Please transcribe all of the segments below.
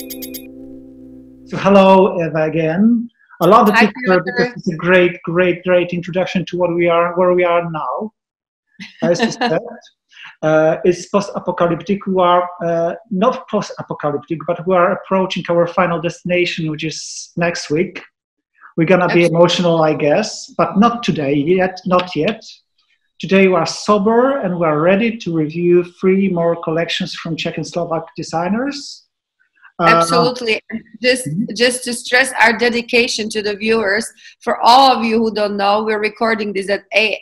So hello, Eva again. I love the Hi, picture because Piotr. it's a great introduction to what we are, where we are now. As you said, it's post-apocalyptic. We are not post-apocalyptic, but we are approaching our final destination, which is next week. We're gonna be Abs- emotional, I guess, but not today yet. Not yet. Today we are sober and we are ready to review three more collections from Czech and Slovak designers. Uh, Absolutely. And just to stress our dedication to the viewers, for all of you who don't know, we're recording this at 8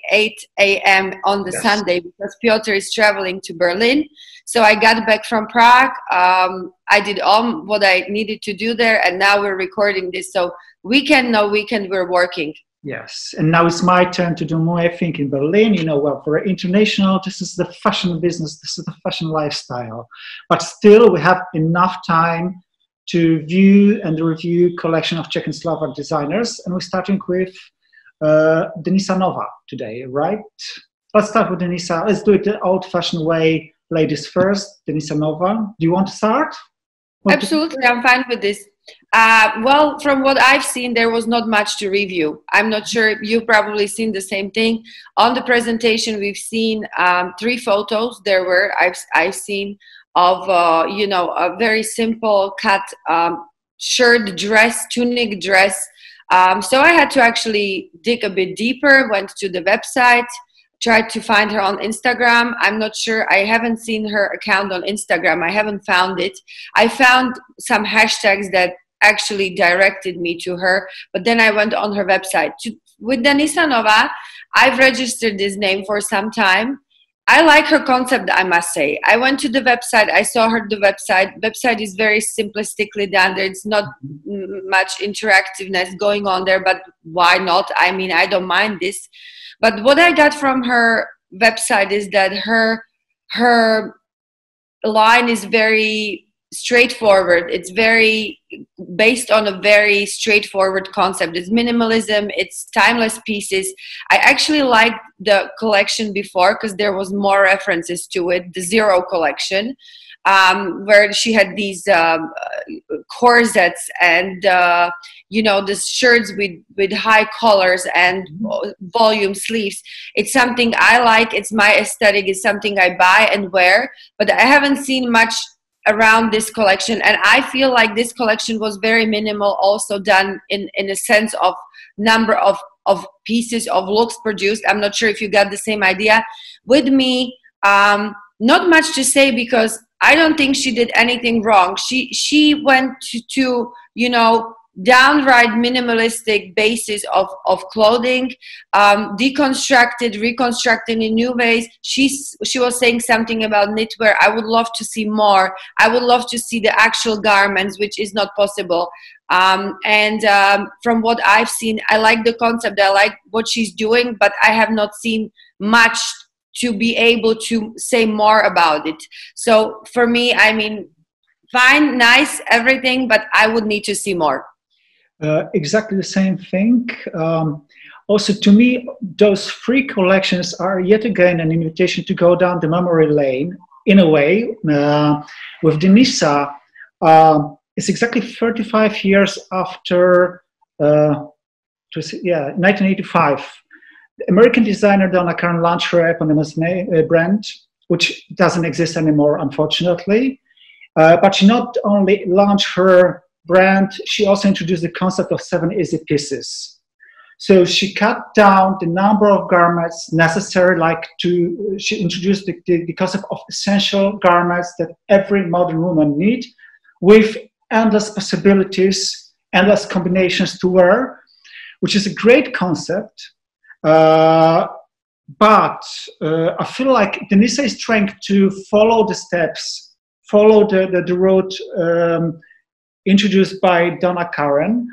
a.m. on the yes. Sunday because Piotr is traveling to Berlin. So I got back from Prague. I did all what I needed to do there, and now we're recording this. So weekend, no weekend, we're working. Yes, and now it's my turn to do my thing in Berlin. You know, well, for international, this is the fashion business, this is the fashion lifestyle. But still, we have enough time to view and review collection of Czech and Slovak designers. And we're starting with Denisa Nova today, right? Let's start with Denisa. Let's do it the old-fashioned way. Ladies first, Denisa Nova. Do you want to start? Absolutely, I'm fine with this. Well, from what I've seen, there was not much to review. I'm not sure, you've probably seen the same thing. On the presentation, we've seen three photos. I've seen of, a very simple cut shirt dress, tunic dress. So I had to actually dig a bit deeper, went to the website, tried to find her on Instagram. I'm not sure. I haven't seen her account on Instagram. I haven't found it. I found some hashtags that actually directed me to her, but then I went on her website. With Denisa Nova, I've registered this name for some time. I like her concept, I must say. I went to the website. I saw her the website. Website is very simplistically done. There's not much interactiveness going on there, but why not? I mean, I don't mind this. But what I got from her website is that her line is very straightforward. It's very based on a very straightforward concept. It's minimalism. It's timeless pieces. I actually liked the collection before because there was more references to it. The Zero collection, where she had these corsets and the shirts with high collars and volume sleeves. It's something I like. It's my aesthetic. It's something I buy and wear, but I haven't seen much around this collection, and I feel like this collection was very minimal, also done in a sense of number of pieces of looks produced. I'm not sure if you got the same idea with me. Not much to say because I don't think she did anything wrong. She went to downright minimalistic basis of clothing, deconstructed, reconstructed in new ways. She was saying something about knitwear. I would love to see more. I would love to see the actual garments, which is not possible. From what I've seen, I like the concept. I like what she's doing, but I have not seen much to be able to say more about it. So for me, I mean, fine, nice, everything, but I would need to see more. Exactly the same thing. Also, to me, those three collections are yet again an invitation to go down the memory lane in a way. With Denisa, it's exactly 35 years after, 1985. The American designer Donna Karan launched her eponymous brand, which doesn't exist anymore, unfortunately. But she not only launched her brand, she also introduced the concept of 7 easy pieces. So she cut down the number of garments necessary, she introduced the concept of essential garments that every modern woman needs, with endless possibilities, endless combinations to wear, which is a great concept. But I feel like Denisa is trying to follow the steps, follow the road introduced by Donna Karan.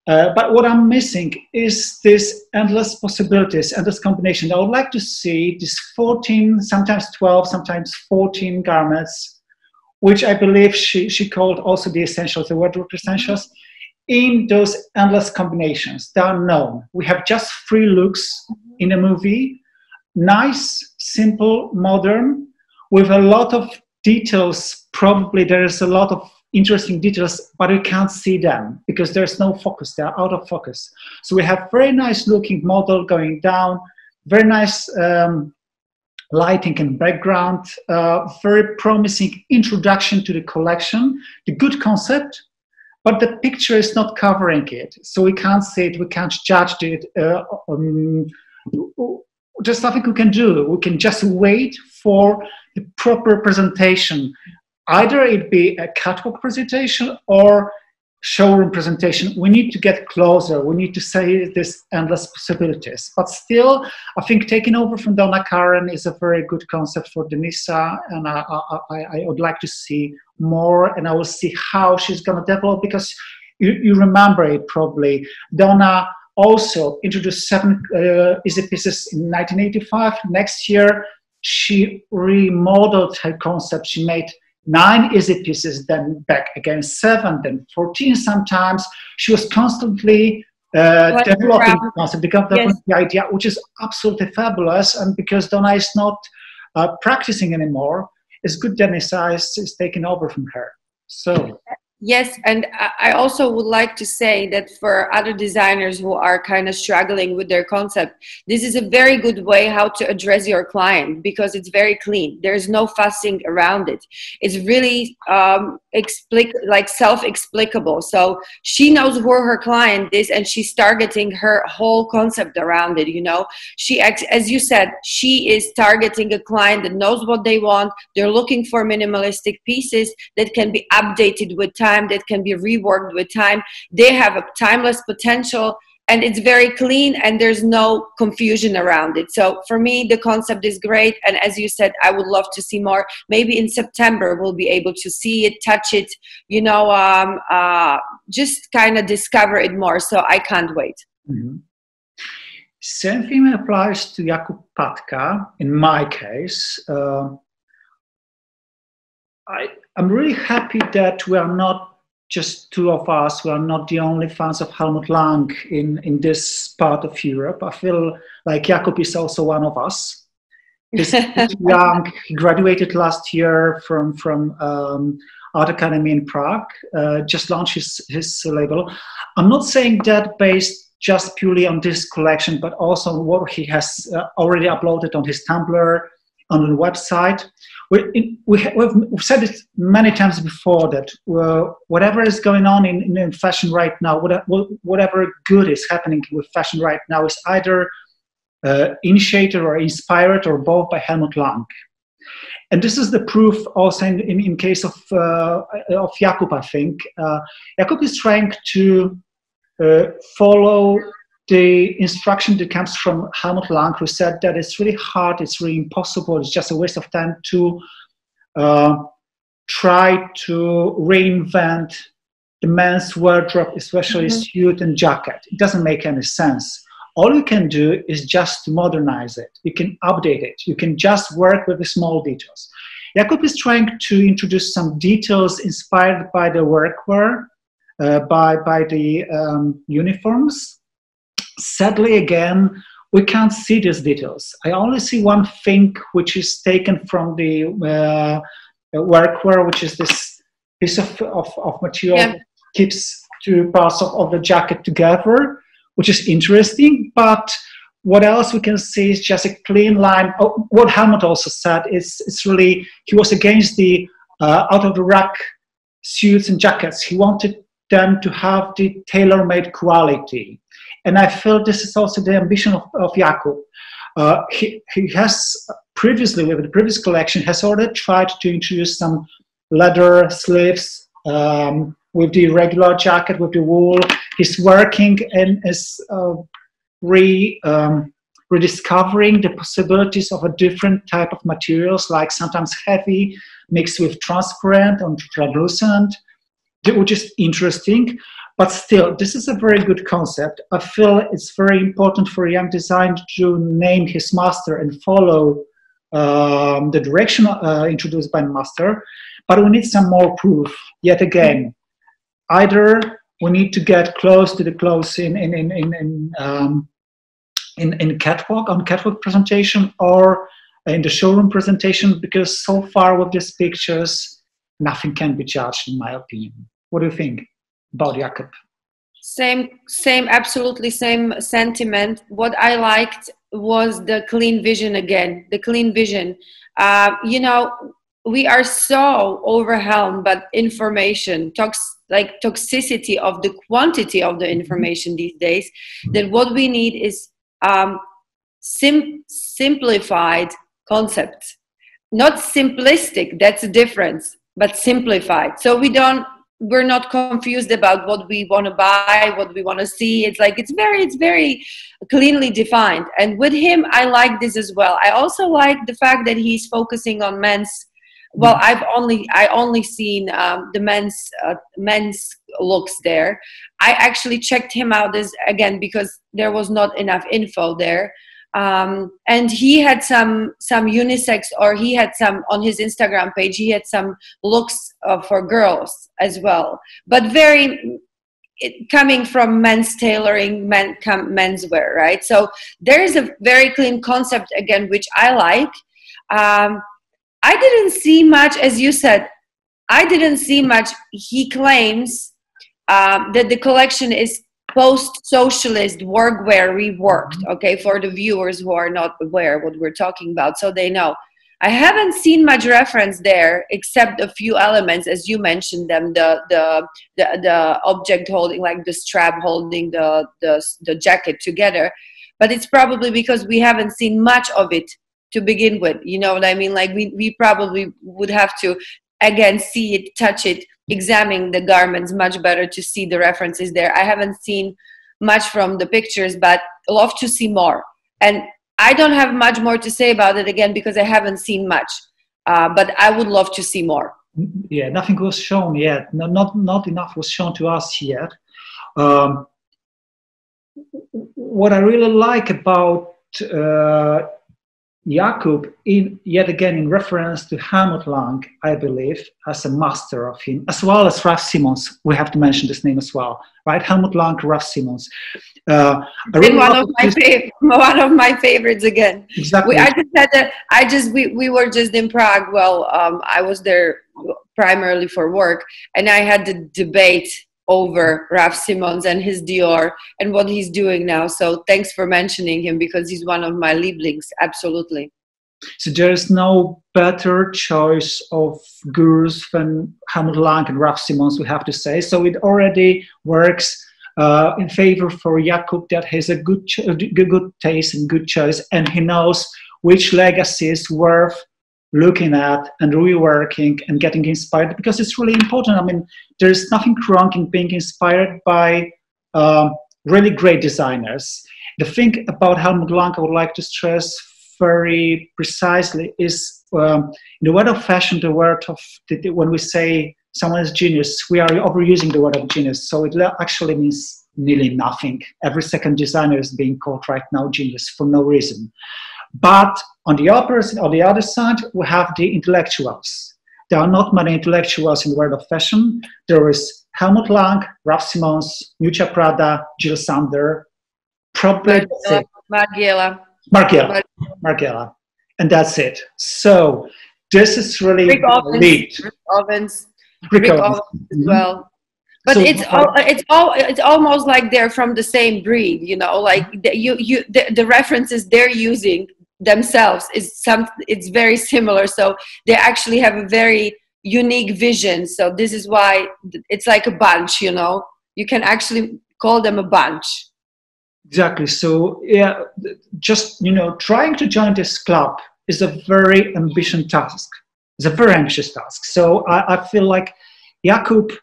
But what I'm missing is this endless possibilities, endless combination. I would like to see these 14, sometimes 12, sometimes 14 garments, which I believe she called also the essentials, the wardrobe essentials, in those endless combinations. They are known. We have just 3 looks in a movie, nice, simple, modern, with a lot of details, probably there is a lot of interesting details, but you can't see them because there's no focus. They are out of focus. So we have very nice looking model going down, very nice lighting and background, very promising introduction to the collection, the good concept, but the picture is not covering it. So we can't see it, we can't judge it. There's nothing we can do. We can just wait for the proper presentation. Either it be a catwalk presentation or showroom presentation. We need to get closer. We need to say there's endless possibilities. But still, I think taking over from Donna Karan is a very good concept for Denisa, and I would like to see more, and I will see how she's going to develop, because you remember it probably. Donna also introduced 7 easy pieces in 1985. Next year, she remodeled her concept. She made 9 easy pieces, then back again 7, then 14 sometimes. She was constantly developing the concept, developing the idea, which is absolutely fabulous. And because Donna is not practicing anymore, it's good Denisa is taking over from her. So. Yes, and I also would like to say that for other designers who are kind of struggling with their concept, this is a very good way how to address your client, because it's very clean. There's no fussing around it. It's really self-explicable. So she knows who her client is, and she's targeting her whole concept around it. You know, as you said, she is targeting a client that knows what they want. They're looking for minimalistic pieces that can be updated with time, that can be reworked with time. They have a timeless potential, and it's very clean, and there's no confusion around it. So for me, the concept is great. And as you said, I would love to see more. Maybe in September, we'll be able to see it, touch it, you know, just kind of discover it more. So I can't wait. Mm-hmm. Same thing applies to Jakub Patka. In my case, I'm really happy that we are not just 2 of us. We are not the only fans of Helmut Lang in this part of Europe. I feel like Jakub is also one of us. He's young. He graduated last year from Art Academy in Prague. Just launched his label. I'm not saying that based just purely on this collection, but also on what he has already uploaded on his Tumblr, on the website. We've said it many times before that whatever is going on in fashion right now, whatever good is happening with fashion right now is either initiated or inspired or both by Helmut Lang. And this is the proof also in case of Jakub, I think. Jakub is trying to follow the instruction that comes from Helmut Lang, who said that it's really hard, it's really impossible, it's just a waste of time to try to reinvent the men's wardrobe, especially suit and jacket. It doesn't make any sense. All you can do is just modernize it. You can update it. You can just work with the small details. Jakub is trying to introduce some details inspired by the workwear, by the uniforms. Sadly, again, we can't see these details. I only see one thing which is taken from the workwear, which is this piece of material that keeps 2 parts of the jacket together, which is interesting. But what else we can see is just a clean line. Oh, what Helmut also said is it's really, he was against the out-of-the-rack suits and jackets. He wanted them to have the tailor-made quality. And I feel this is also the ambition of Jakub. He has previously, with the previous collection, has already tried to introduce some leather sleeves with the regular jacket, with the wool. He's working and is rediscovering the possibilities of a different type of materials, like sometimes heavy, mixed with transparent and translucent, which is interesting. But still, this is a very good concept. I feel it's very important for a young designer to name his master and follow the direction introduced by the master. But we need some more proof. Yet again, either we need to get close to the clothes in catwalk, on catwalk presentation, or in the showroom presentation, because so far with these pictures, nothing can be judged, in my opinion. What do you think about Jakub? Same, absolutely same sentiment. What I liked was the clean vision again, the clean vision. You know, we are so overwhelmed by information, toxicity of the quantity of the information these days, that what we need is simplified concepts. Not simplistic, that's a difference, but simplified. So we're not confused about what we want to buy, what we want to see. It's like it's very cleanly defined. And with him, I like this as well. I also like the fact that he's focusing on men's. Well, I only seen the men's looks there. I actually checked him out again because there was not enough info there. And he had some unisex, or he had some on his Instagram page. He had some looks for girls as well, but coming from men's tailoring, menswear, right? So there is a very clean concept again, which I like. I didn't see much, as you said. I didn't see much. He claims that the collection is post-socialist workwear reworked, okay, for the viewers who are not aware what we're talking about, so they know. I haven't seen much reference there, except a few elements, as you mentioned them, the object holding, like the strap holding the jacket together. But it's probably because we haven't seen much of it to begin with, you know what I mean? Like we probably would have to, again, see it, touch it, examine the garments much better to see the references there. I haven't seen much from the pictures, but love to see more. And I don't have much more to say about it, again, because I haven't seen much. But I would love to see more. Yeah, nothing was shown yet. No, not enough was shown to us yet. What I really like about Jakub, yet again in reference to Helmut Lang, I believe, as a master of him, as well as Raf Simons. We have to mention this name as well, right? Helmut Lang, Raf Simons. Really one of my favorites again. Exactly. We were just in Prague. Well, I was there primarily for work, and I had the debate over Raf Simons and his Dior and what he's doing now. So thanks for mentioning him, because he's one of my Lieblings, absolutely. So there is no better choice of gurus than Helmut Lang and Raf Simons, we have to say. So it already works in favor for Jakub, that he has a good taste and good choice, and he knows which legacy is worth looking at and reworking and getting inspired, because it's really important. I mean, there's nothing wrong in being inspired by really great designers. The thing about Helmut Lang I would like to stress very precisely is in the world of fashion, the word of when we say someone is genius, we are overusing the word of genius. So it actually means nearly nothing. Every second designer is being called right now genius for no reason. But on the other side, we have the intellectuals. There are not many intellectuals in the world of fashion. There is Helmut Lang, Raf Simons, Miuccia Prada, Jil Sander, probably Margiela, and that's it. So this is really Rick Owens as well. But so, it's almost like they're from the same breed, you know. Like the references they're using themselves it's very similar. So they actually have a very unique vision. So this is why it's like a bunch, you know. You can actually call them a bunch. Exactly. So yeah, just trying to join this club is a very ambitious task. It's a very ambitious task. So I feel like Jakub,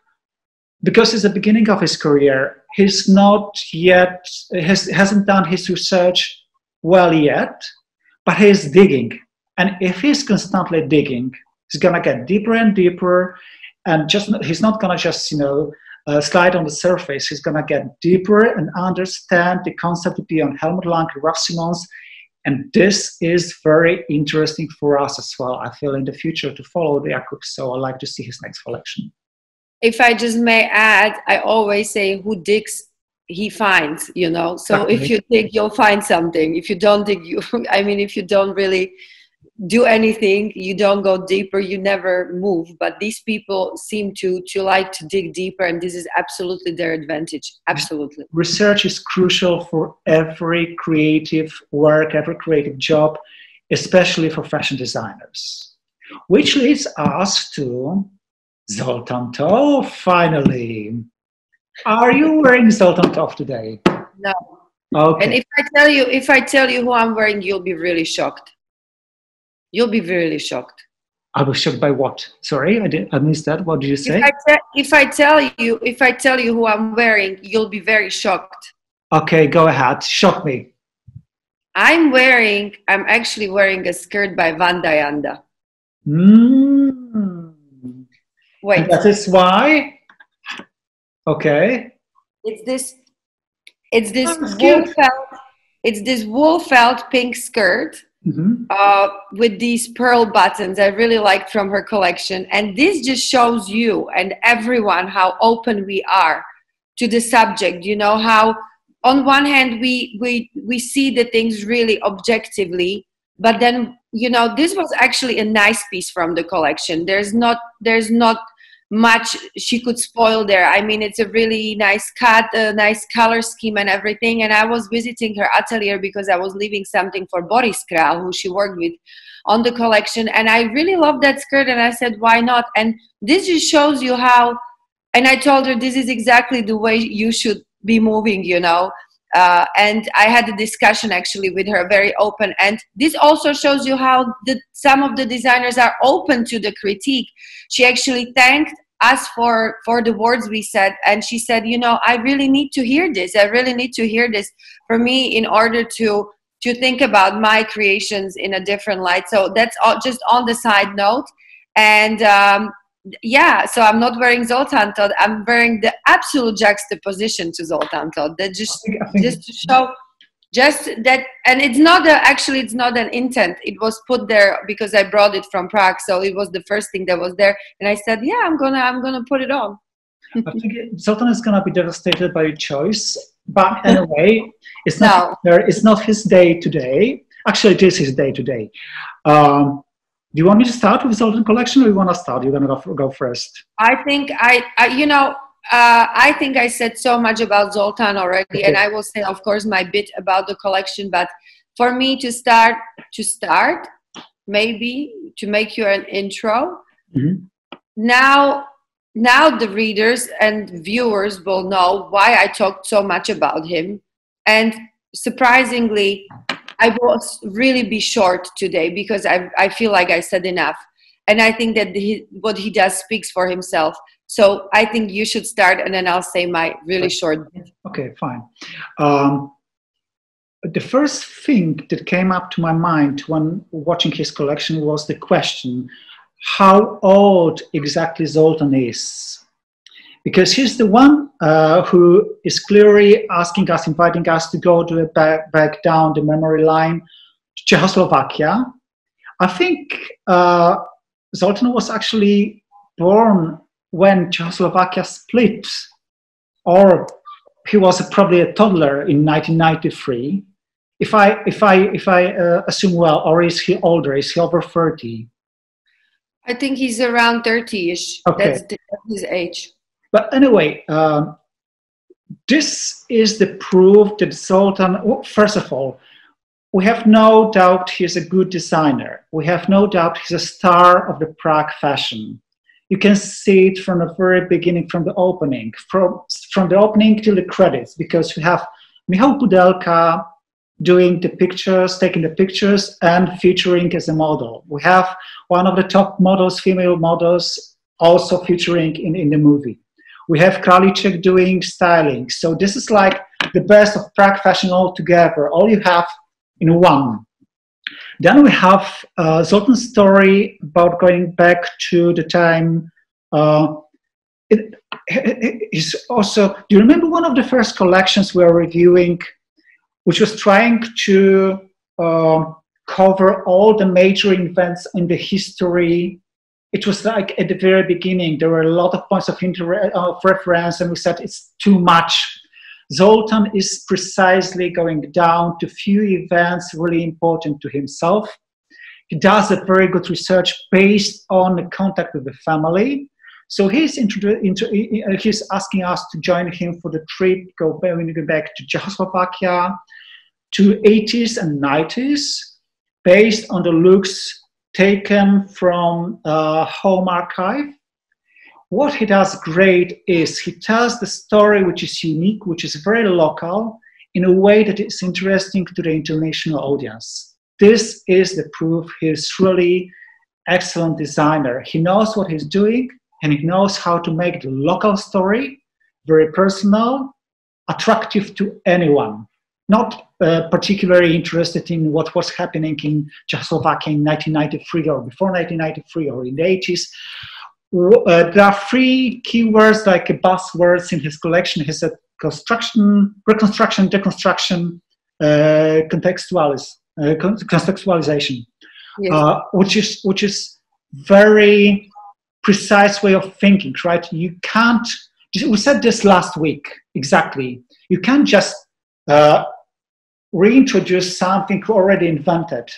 because it's the beginning of his career, he's not yet, hasn't done his research well yet, but he's digging. And if he's constantly digging, he's gonna get deeper and deeper, and he's not gonna just slide on the surface. He's gonna get deeper and understand the concept beyond Helmut Lang and Raf Simons. And this is very interesting for us as well, I feel, in the future to follow Jakub. So I like to see his next collection. If I just may add, I always say, who digs, he finds, you know. So if you dig, you'll find something. If you don't dig, if you don't really do anything, you don't go deeper, you never move. But these people seem to like to dig deeper, and this is absolutely their advantage. Absolutely. Research is crucial for every creative work, every creative job, especially for fashion designers. Which leads us to Zoltan Tov, finally. Are you wearing Zoltan Tov today? No. Okay. And if I tell you who I'm wearing, you'll be really shocked. You'll be really shocked. I was shocked by what? Sorry, I missed that. What did you say? If I tell you who I'm wearing, you'll be very shocked. Okay, go ahead. Shock me. I'm actually wearing a skirt by Vanda Yanda. Wait. And that is why? Okay. It's this wool felt pink skirt. With these pearl buttons I really liked from her collection, and this just shows you and everyone how open we are to the subject. You know, how on one hand we see the things really objectively, but then, you know, this was actually a nice piece from the collection. There's not much she could spoil there. I mean, it's a really nice cut, a nice color scheme and everything. And I was visiting her atelier because I was leaving something for Boris Kral, who she worked with on the collection. And I really loved that skirt, and I said, why not? And this just shows you how, and I told her this is exactly the way you should be moving, you know. And I had a discussion actually with her, very open. And this also shows you how some of the designers are open to the critique. She actually thanked us for the words we said. And she said, you know, I really need to hear this. I really need to hear this for me in order to think about my creations in a different light. So that's all just on the side note. And yeah, so I'm not wearing Zoltan Tov. I'm wearing the absolute juxtaposition to Zoltan Tov. That just to show just that, and it's not actually it's not an intent. It was put there because I brought it from Prague, so it was the first thing that was there, and I said, yeah, I'm gonna put it on. I think Zoltan is gonna be devastated by your choice, but anyway, it's not. No. It's not his day today. Actually, it is his day today. Do you want me to start with Zoltan collection, or you want to start? You're going to go first. I think I think I said so much about Zoltan already, okay. And I will say, of course, my bit about the collection. But for me to start, maybe to make you an intro. Mm-hmm. Now the readers and viewers will know why I talked so much about him, and surprisingly, I will really be short today because I feel like I said enough. And I think that what he does speaks for himself. So I think you should start, and then I'll say my really short bit. Okay, fine. The first thing that came up to my mind when watching his collection was the question, how old exactly Zoltan is? Because he's the one who is clearly asking us, inviting us to go back down the memory line to Czechoslovakia. I think Zoltan was actually born when Czechoslovakia split, or he was probably a toddler in 1993. If I assume well, or is he older? Is he over 30? I think he's around 30-ish. Okay. That's his age. But anyway, this is the proof that Zoltan, first of all, we have no doubt he's a good designer. We have no doubt he's a star of the Prague fashion. You can see it from the very beginning, from the opening, from the opening till the credits, because we have Michał Pudelka doing the pictures, taking the pictures, and featuring as a model. We have one of the top models, female models, also featuring in the movie. We have Králíček doing styling. So this is like the best of Prague fashion all together. All you have in one. Then we have Zoltan's story about going back to the time. It is also, do you remember one of the first collections we were reviewing, which was trying to cover all the major events in the history? It was like at the very beginning, there were a lot of points of reference, and we said it's too much. Zoltan is precisely going down to few events really important to himself. He does a very good research based on the contact with the family. So he's asking us to join him for the trip, go back to Czechoslovakia, to 80s and 90s, based on the looks taken from home archive. What he does great is he tells the story which is unique, which is very local, in a way that is interesting to the international audience. This is the proof he's really excellent designer. He knows what he's doing, and he knows how to make the local story very personal, attractive to anyone, not particularly interested in what was happening in Czechoslovakia in 1993 or before 1993 or in the 80s. There are three keywords, like buzzwords in his collection. He said construction, reconstruction, deconstruction, contextualization, yes. Which is very precise way of thinking, right? You can't, we said this last week, exactly. You can't just reintroduce something already invented.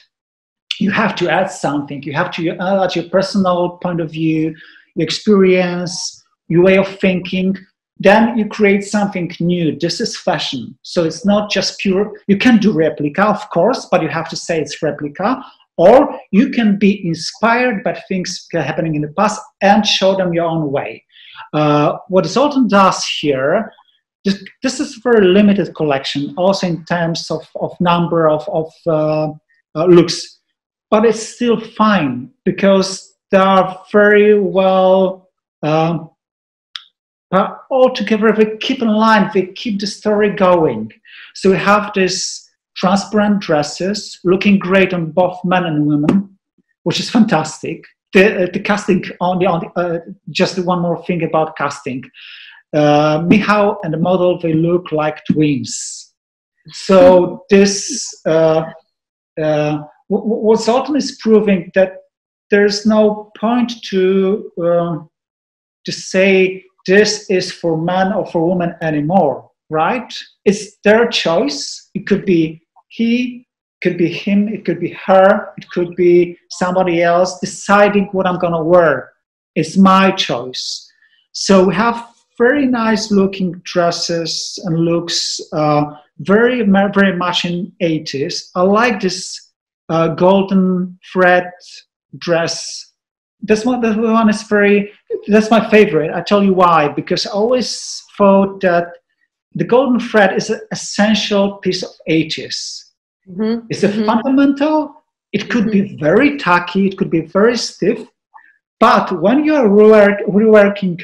You have to add something. You have to add your personal point of view, your experience, your way of thinking. Then you create something new. This is fashion. So it's not just pure, you can do replica, of course, but you have to say it's replica. Or you can be inspired by things happening in the past and show them your own way. What Zoltan does here, this is a very limited collection, also in terms of number of looks, but it's still fine because they are very well altogether. They keep in line, they keep the story going. So we have this transparent dresses looking great on both men and women, which is fantastic. The casting, just one more thing about casting. Michał and the model, they look like twins. So this, what Zoltan is proving that there's no point to say this is for man or for woman anymore, right? It's their choice. It could be he, could be him, it could be her, it could be somebody else deciding what I'm gonna wear. It's my choice. So we have very nice looking dresses and looks, very much in 80s. I like this golden thread dress. This one is that's my favorite. I tell you why, because I always thought that the golden thread is an essential piece of 80s. Mm-hmm. It's a fundamental. It could be very tacky, it could be very stiff, but when you are reworking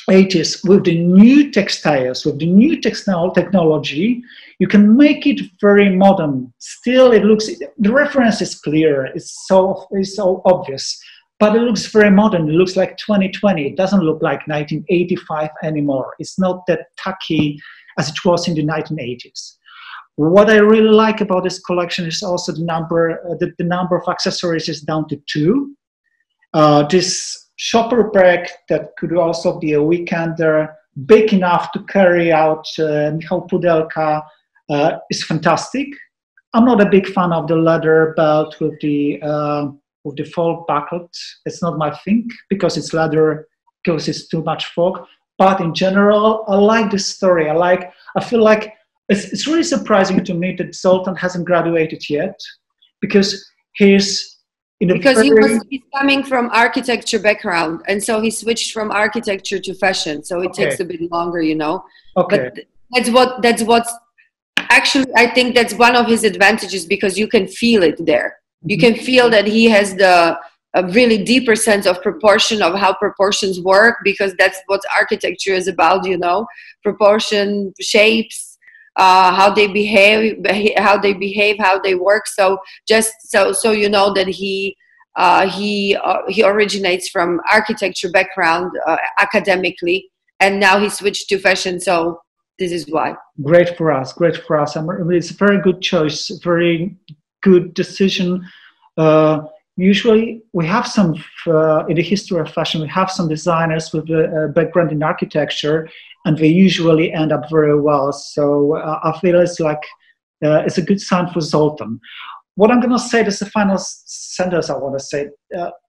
80s with the new textiles, with the new technology, you can make it very modern. Still, it looks, the reference is clear, it's so obvious, but it looks very modern. It looks like 2020. It doesn't look like 1985 anymore. It's not that tacky as it was in the 1980s. What I really like about this collection is also the number of accessories is down to 2. This shopper bag that could also be a weekender, big enough to carry out Michał Pudelka, is fantastic. I'm not a big fan of the leather belt with the fold buckle. It's not my thing because it's leather, because it's too much folk. But in general, I like this story. I feel like it's really surprising to me that Zoltan hasn't graduated yet, because he's he's coming from architecture background, and so he switched from architecture to fashion. So it takes a bit longer, you know. Okay. But that's what's actually, I think that's one of his advantages, because you can feel it there. You can feel that he has a really deeper sense of proportion, of how proportions work, because that's what architecture is about, you know, proportion, shapes, how they behave, how they work. So just so you know that he originates from architecture background academically, and now he switched to fashion. So this is why. Great for us. It's a very good choice, very good decision. Usually we have some, in the history of fashion, we have some designers with a background in architecture, and they usually end up very well. So I feel it's like, it's a good sign for Zoltan. what I'm going to say, this is the final sentence I want to say.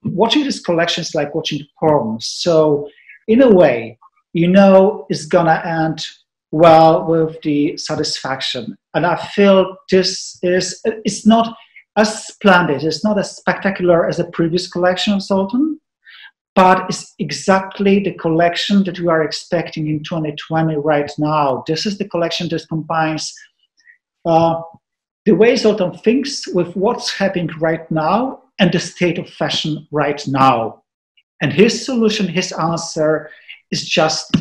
Watching this collection is like watching porn. So in a way, you know it's going to end well with the satisfaction. And I feel it's not as splendid, it's not as spectacular as the previous collection of Zoltan, but it's exactly the collection that we are expecting in 2020 right now. This is the collection that combines the way Zoltan thinks with what's happening right now and the state of fashion right now. And his solution, his answer is just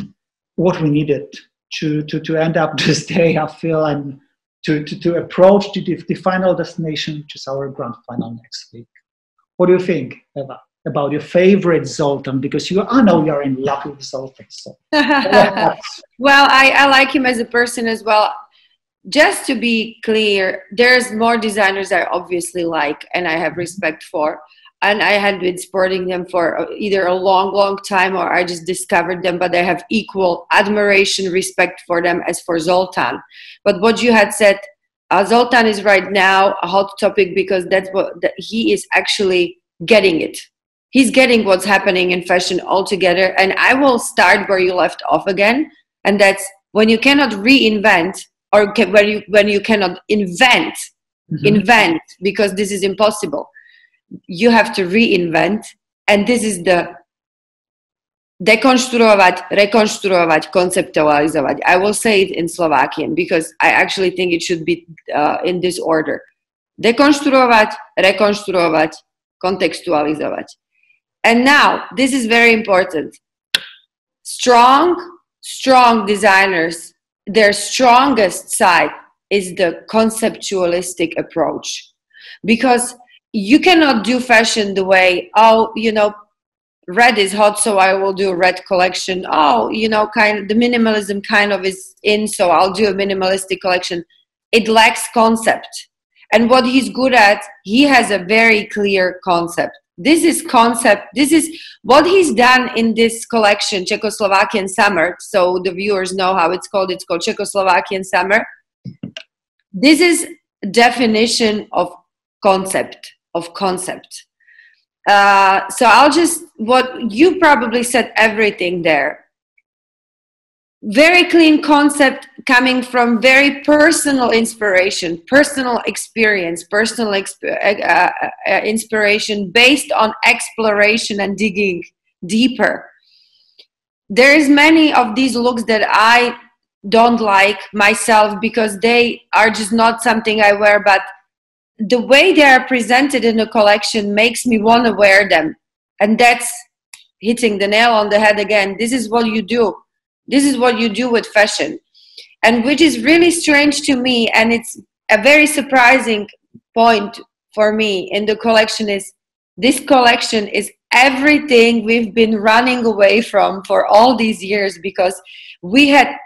what we needed to end up this day, I feel, and to approach the final destination, which is our grand final next week. What do you think, Eva, about your favorite Zoltan? Because I know you're in love with Zoltan. So. Well, I like him as a person as well. Just to be clear, there's more designers I obviously like and I have respect for. And I had been sporting them for either a long time or I just discovered them, but I have equal admiration, respect for them as for Zoltan. But what you had said, Zoltan is right now a hot topic because that's he is actually getting it. He's getting what's happening in fashion altogether. And I will start where you left off again. And that's when you cannot reinvent, or when you cannot invent, because this is impossible. You have to reinvent, and this is the dekonštruovať, rekonštruovať, conceptualizovať. I will say it in Slovakian because I actually think it should be in this order. Dekonštruovať, rekonštruovať, kontextualizovať. And now, this is very important. Strong designers, their strongest side is the conceptualistic approach. Because you cannot do fashion the way, red is hot, so I will do a red collection. The minimalism kind of is in, so I'll do a minimalistic collection. It lacks concept. And what he's good at, he has a very clear concept. This is concept. This is what he's done in this collection, Czechoslovakian Summer. So the viewers know how it's called. It's called Czechoslovakian Summer. This is definition of concept. So what you probably said everything there. Very clean concept coming from very personal inspiration, personal experience, inspiration based on exploration and digging deeper. There is many of these looks that I don't like myself because they are just not something I wear, but the way they are presented in a collection makes me want to wear them. And that's hitting the nail on the head again. This is what you do. This is what you do with fashion. And which is really strange to me, and it's a very surprising point for me in the collection, is this collection is everything we've been running away from for all these years, because we had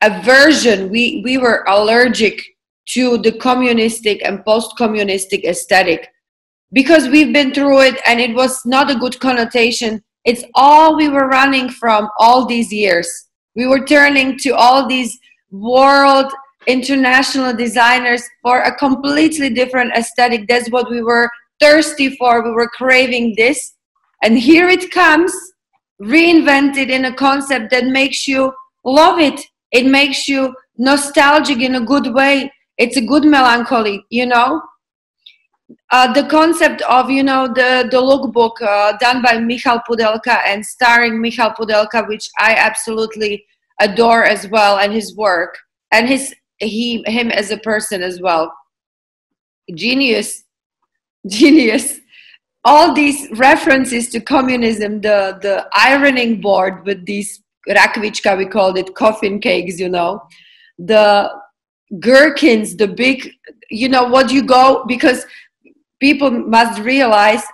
aversion, we were allergic to the communistic and post-communistic aesthetic because we've been through it and it was not a good connotation. It's all we were running from all these years. We were turning to all these world international designers for a completely different aesthetic. That's what we were thirsty for. We were craving this. And here it comes, reinvented in a concept that makes you love it. It makes you nostalgic in a good way. It's a good melancholy, The concept of, the lookbook done by Michal Pudelka and starring Michal Pudelka, which I absolutely adore as well, and his work, and him as a person as well. Genius. All these references to communism, the ironing board with these rakvička, we called it, coffin cakes, the gherkins, the big, because people must realize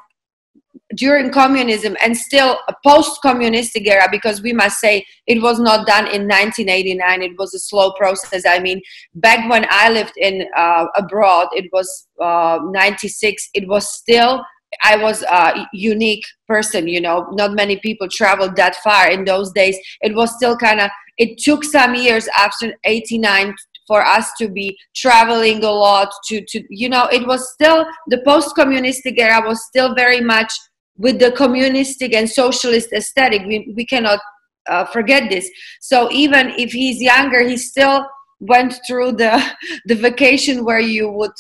during communism and still a post-communistic era, because we must say it was not done in 1989, it was a slow process. I mean, back when I lived in abroad, it was 96, it was still, I was a unique person, not many people traveled that far in those days. It was still it took some years after 89 for us to be traveling a lot, to you know, it was still, the post-communistic era was still very much with the communistic and socialist aesthetic. We cannot forget this. So even if he's younger, he still went through the vacation where you would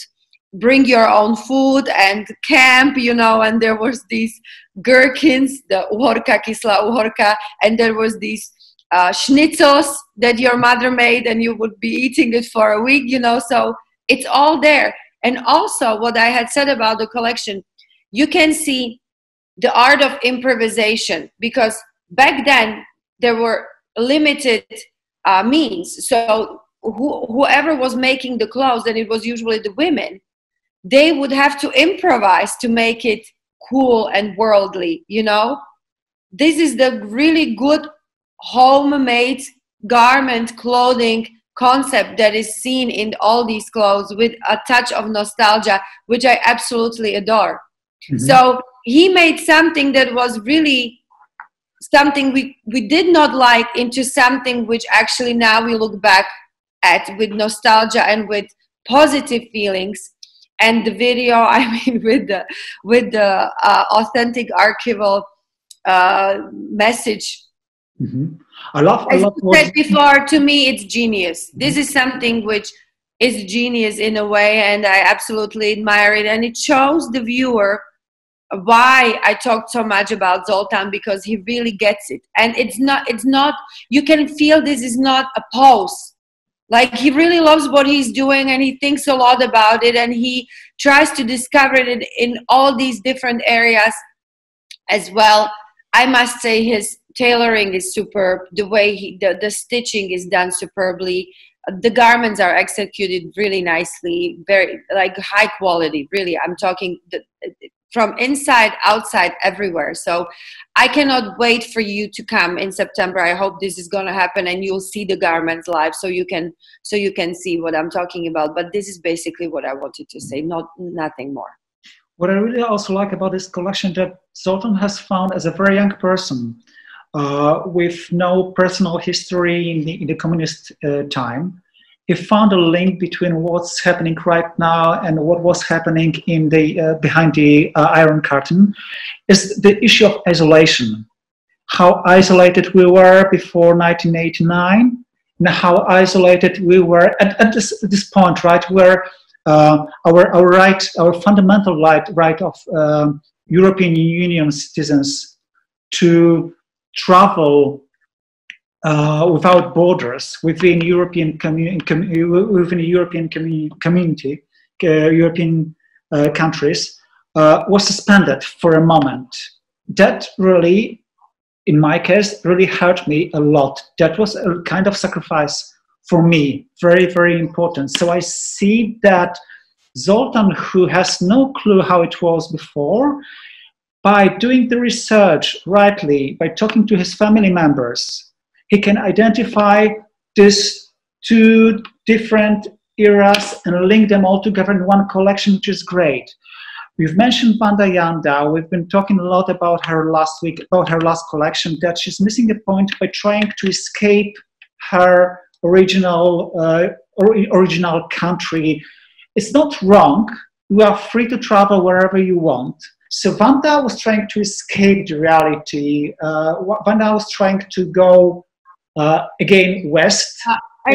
bring your own food and camp, you know, and there was these gherkins, the uhorka, kisla uhorka, and there was these schnitzels that your mother made, and you would be eating it for a week, you know. So it's all there. And also what I had said about the collection, you can see the art of improvisation, because back then there were limited means. So whoever was making the clothes, and it was usually the women, they would have to improvise to make it cool and worldly, you know. This is the really good homemade garment clothing concept that is seen in all these clothes, with a touch of nostalgia, which I absolutely adore. Mm-hmm. So he made something that was really something we did not like, into something which actually now we look back at with nostalgia and with positive feelings. And the video, I mean, with the authentic archival message. Mm-hmm. I love. As you said before, to me, it's genius. Mm-hmm. This is something which is genius in a way, and I absolutely admire it. And it shows the viewer why I talked so much about Zoltan, because he really gets it. And it's not, you can feel this is not a pose. Like, he really loves what he's doing, and he thinks a lot about it, and he tries to discover it in all these different areas as well. I must say his tailoring is superb. The way the stitching is done superbly. The garments are executed really nicely, very like high quality, really. I'm talking from inside, outside, everywhere. So I cannot wait for you to come in September. I hope this is going to happen, and you'll see the garments live, so you can see what I'm talking about. But this is basically what I wanted to say, nothing more. What I really also like about this collection, that Zoltan has found, as a very young person, with no personal history in the communist time, he found a link between what's happening right now and what was happening in the behind the Iron Curtain, is the issue of isolation. How isolated we were before 1989, and how isolated we were at this point, right, where our fundamental right of European Union citizens to travel without borders within European community, European countries, was suspended for a moment. That really, in my case, really hurt me a lot. That was a kind of sacrifice for me, very, very important. So I see that Zoltan, who has no clue how it was before, by doing the research rightly, by talking to his family members, he can identify these two different eras and link them all together in one collection, which is great. We've mentioned Vanda Janda. We've been talking a lot about her last week, about her last collection, that she's missing a point by trying to escape her original country. It's not wrong. You are free to travel wherever you want. So Vanda was trying to escape the reality. Vanda was trying to go again west.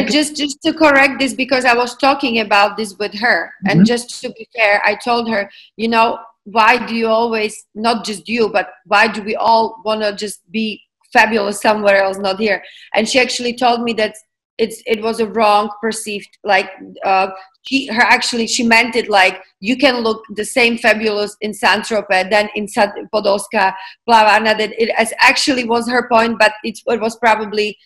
Just to correct this, because I was talking about this with her, mm-hmm. and just to be fair, I told her, you know, why do you always, not just you, but why do we all want to just be fabulous somewhere else, not here? And she actually told me that it was a wrong perceived, like she meant it like you can look the same fabulous in Saint-Tropez than in Podolska Plavarna. That it actually was her point, but it was probably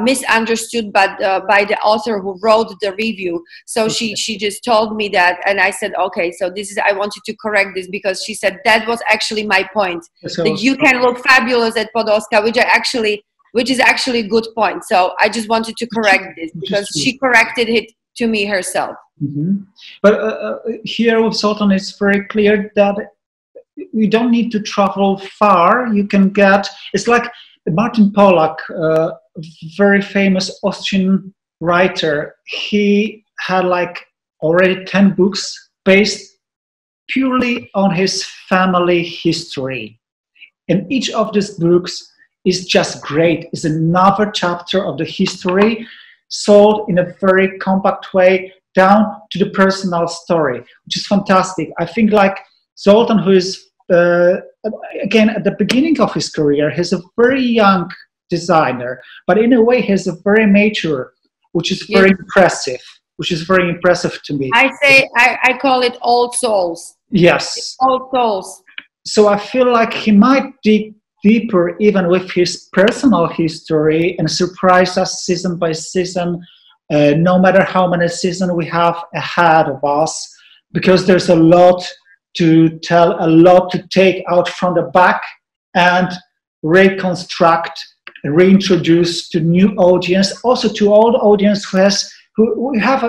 misunderstood by the author who wrote the review. So she just told me that, and I said, okay, so this is, I wanted to correct this, because she said that was actually my point, that you can look fabulous at Podolska, which is actually a good point. So I just wanted to correct this, because she corrected it to me herself. Mm-hmm. But here with Zoltan, it's very clear that you don't need to travel far. You can get, it's like Martin Polak, very famous Austrian writer. He had like already 10 books based purely on his family history. And each of these books is just great. It's another chapter of the history sold in a very compact way down to the personal story, which is fantastic. I think like Zoltan, who is, again, at the beginning of his career, he's a very young designer, but in a way he's a very mature, which is very impressive, which is very impressive to me. I call it old souls. Yes. It's old souls. So I feel like he might dig deeper even with his personal history and surprise us season by season, no matter how many seasons we have ahead of us, because there's a lot to tell, a lot to take out from the back and reconstruct, reintroduce to new audience, also to old audience who have,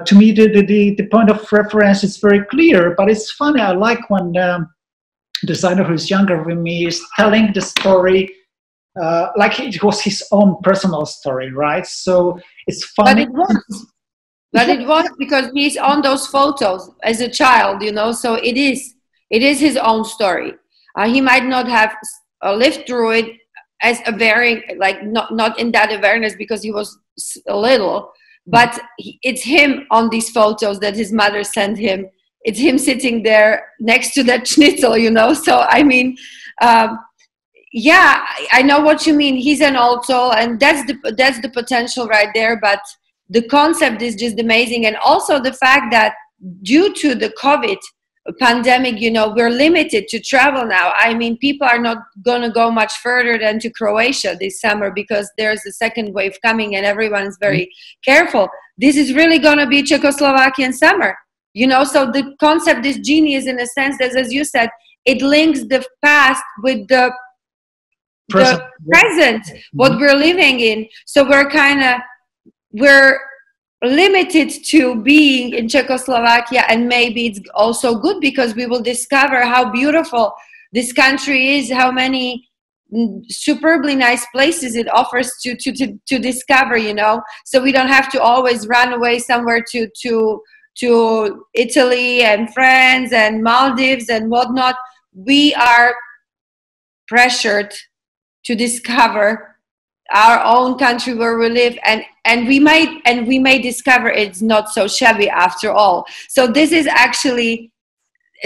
to me, the point of reference is very clear, but it's funny. I like when designer who's younger than me is telling the story like it was his own personal story, right? So it's funny. But it was because he's on those photos as a child, you know. So it is his own story. He might not have lived through it as a very not in that awareness because he was little. But it's him on these photos that his mother sent him. It's him sitting there next to that schnitzel, you know. So, I mean, yeah, I know what you mean. He's an old soul, and that's the potential right there. But the concept is just amazing. And also the fact that due to the COVID pandemic, you know, we're limited to travel now. I mean, people are not going to go much further than to Croatia this summer because there's a second wave coming and everyone's very careful. This is really going to be Czechoslovakian summer, you know. So the concept is genius in a sense that, as you said, it links the past with the present, what we're living in. So we're limited to being in Czechoslovakia, and maybe it's also good because we will discover how beautiful this country is, how many superbly nice places it offers to discover, you know. So we don't have to always run away somewhere to Italy and France and Maldives and whatnot. We are pressured to discover our own country where we live, and we may discover it's not so shabby after all. So this is actually,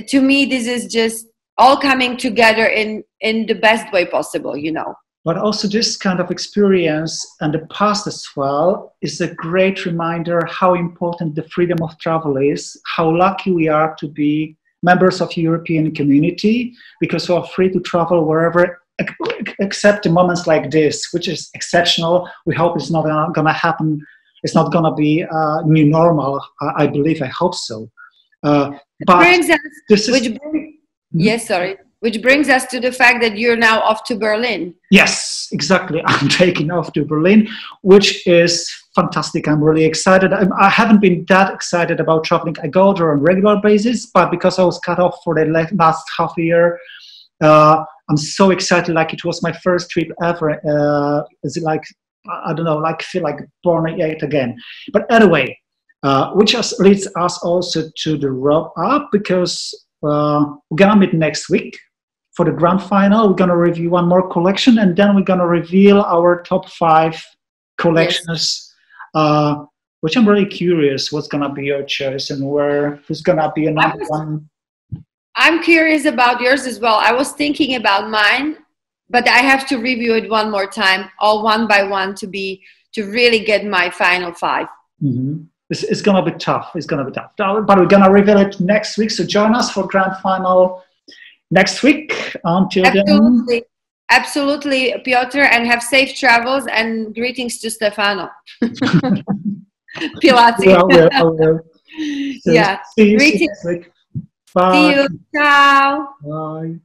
to me, this is just all coming together in the best way possible, you know. But also this kind of experience and the past as well is a great reminder how important the freedom of travel is, how lucky we are to be members of the European community, because we are free to travel wherever, except in moments like this, which is exceptional. We hope it's not going to happen. It's not going to be new normal. I believe. I hope so. Which brings us to the fact that you're now off to Berlin. Yes, exactly. I'm taking off to Berlin, which is fantastic. I'm really excited. I haven't been that excited about traveling. I go there on a regular basis, but because I was cut off for the last half a year, I'm so excited. Like it was my first trip ever. Is it like, I don't know, like feel like born yet again. But anyway, which leads us also to the wrap up, because we're gonna meet next week for the grand final. We're gonna review one more collection, and then we're gonna reveal our top 5 collections. Yes. Which I'm really curious what's gonna be your choice and who's gonna be a number one. I'm curious about yours as well. I was thinking about mine, but I have to review it one more time, all one by one, to really get my final 5. Mm-hmm. It's going to be tough. It's going to be tough. But we're going to reveal it next week. So join us for grand final next week. Until then. Absolutely, Piotr, and have safe travels and greetings to Stefano. Pilati. I will. So Yeah. see you next week. Bye. See you. Ciao. Bye.